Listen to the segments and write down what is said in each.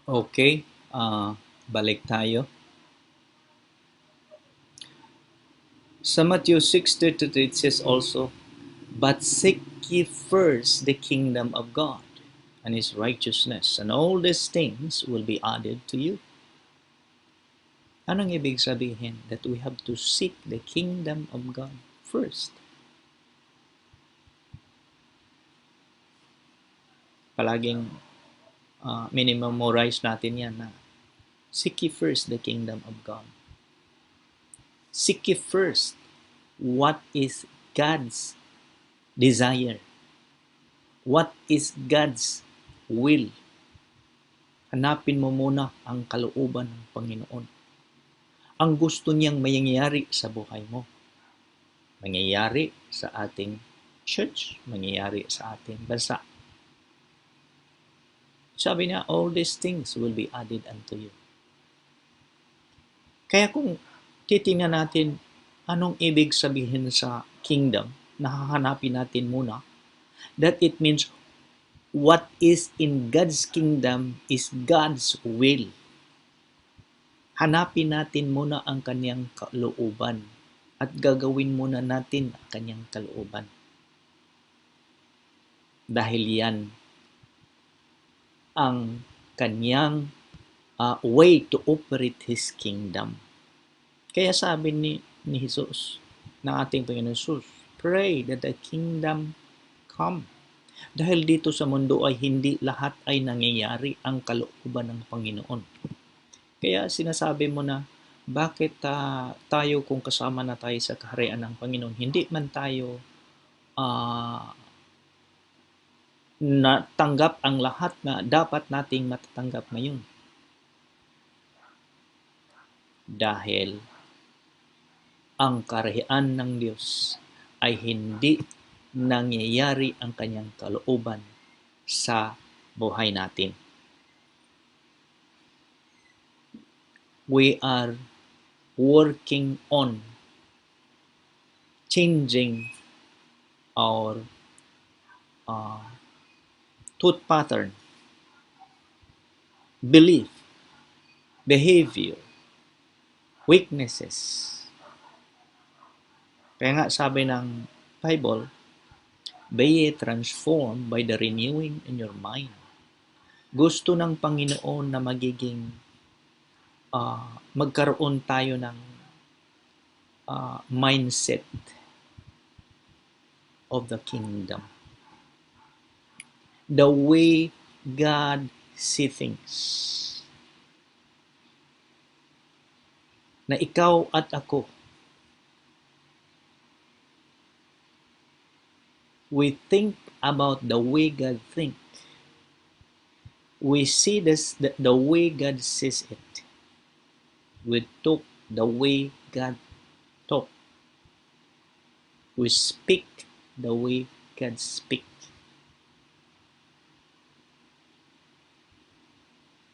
Okay, balik tayo. Sa Matthew 6:33 it says also, "But seek ye first the kingdom of God and His righteousness, and all these things will be added to you." Anong ibig sabihin? That we have to seek the kingdom of God first. Palaging minimemorize natin yan na seek ye first the kingdom of God. Seek ye first what is God's desire. What is God's will? Hanapin mo muna ang kalooban ng Panginoon. Ang gusto niyang mangyayari sa buhay mo. Mangyayari sa ating church, mangyayari sa ating bansa. Sabi niya, all these things will be added unto you. Kaya kung titingnan natin anong ibig sabihin sa kingdom, nahahanapin natin muna that it means what is in God's kingdom is God's will. Hanapin natin muna ang kanyang kalooban at gagawin muna natin ang kanyang kalooban. Dahil yan ang kanyang way to operate His kingdom. Kaya sabi ni Jesus, ng ating Panginoon Jesus, pray that the kingdom come. Dahil dito sa mundo ay hindi lahat ay nangyayari ang kalooban ng Panginoon. Kaya sinasabi mo na, bakit tayo kung kasama na tayo sa kaharian ng Panginoon, hindi man tayo natanggap ang lahat na dapat nating matatanggap ngayon. Dahil ang kaharian ng Diyos ay hindi nangyayari ang kanyang kalooban sa buhay natin. We are working on changing our thought pattern, belief, behavior, weaknesses. Kaya nga sabi ng Bible, be transformed by the renewing in your mind. Gusto ng Panginoon na magkaroon tayo ng mindset of the kingdom. The way God sees things. Na ikaw at ako, we think about the way God thinks. We see this the way God sees it. We talk the way God talk. We speak the way God speak.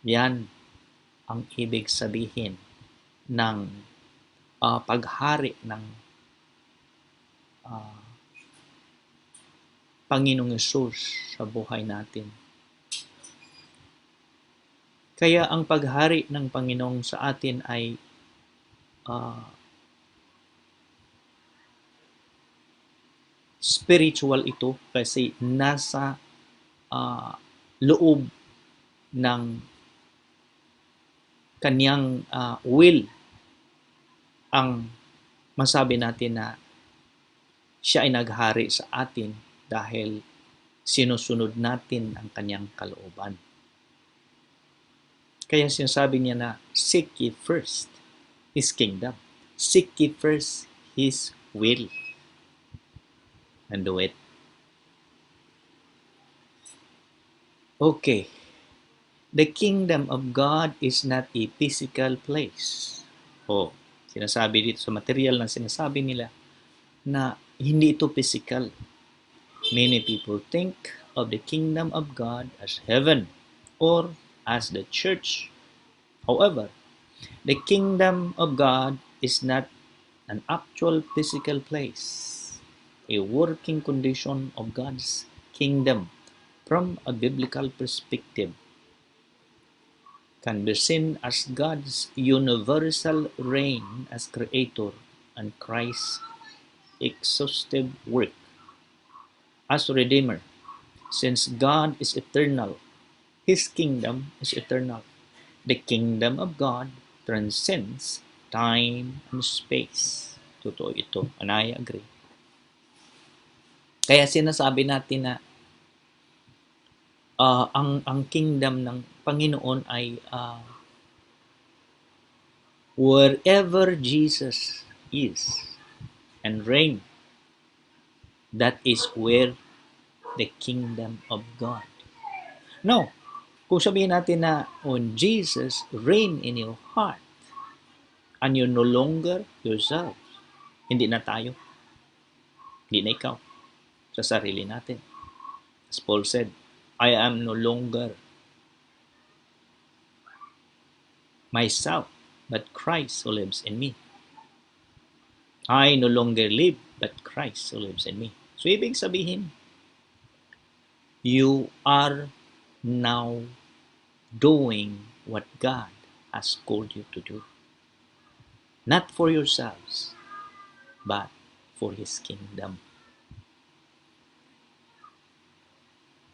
Yan ang ibig sabihin ng paghari ng Panginoong Hesus sa buhay natin. Kaya ang paghari ng Panginoon sa atin ay spiritual ito kasi nasa loob ng kanyang will ang masabi natin na siya ay naghari sa atin dahil sinusunod natin ang kanyang kalooban. Kaya sinasabi niya na seek ye first His kingdom. Seek ye first His will. And do it. Okay. The kingdom of God is not a physical place. Sinasabi dito sa material na sinasabi nila na hindi ito physical. Many people think of the kingdom of God as heaven or as the church. However, the kingdom of God is not an actual physical place, a working condition of God's kingdom from a biblical perspective. can be seen as God's universal reign as creator and Christ's exhaustive work as Redeemer. Since God is eternal, His kingdom is eternal. The kingdom of God transcends time and space. Totoo ito, and I agree. Kaya sinasabi natin na ang kingdom ng Panginoon ay wherever Jesus is and reign, that is where the kingdom of God. No, kung sabihin natin na when Jesus reign in your heart and you're no longer yourself, hindi na tayo, hindi na ikaw sa sarili natin. As Paul said, I am no longer myself, but Christ who lives in me. I no longer live, but Christ who lives in me. So, ibig sabihin, you are now doing what God has called you to do. Not for yourselves, but for His kingdom.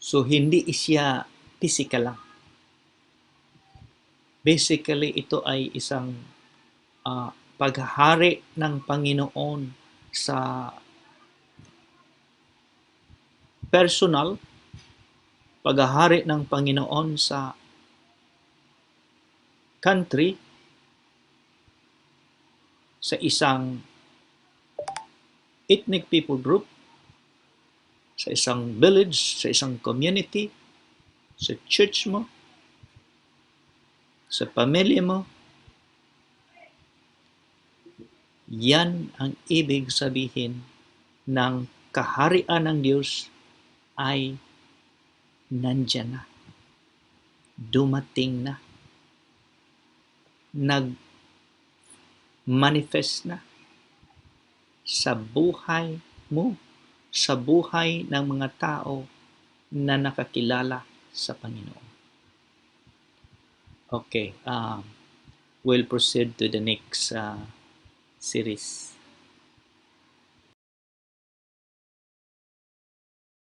So, hindi siya physical lang. Basically, ito ay isang paghahari ng Panginoon sa personal, paghahari ng Panginoon sa country, sa isang ethnic people group, sa isang village, sa isang community, sa church mo, sa pamilya mo. Yan ang ibig sabihin ng kaharian ng Diyos ay nandyan na. Dumating na. Nag-manifest na sa buhay mo, sa buhay ng mga tao na nakakilala sa Panginoon. Okay, we'll proceed to the next series.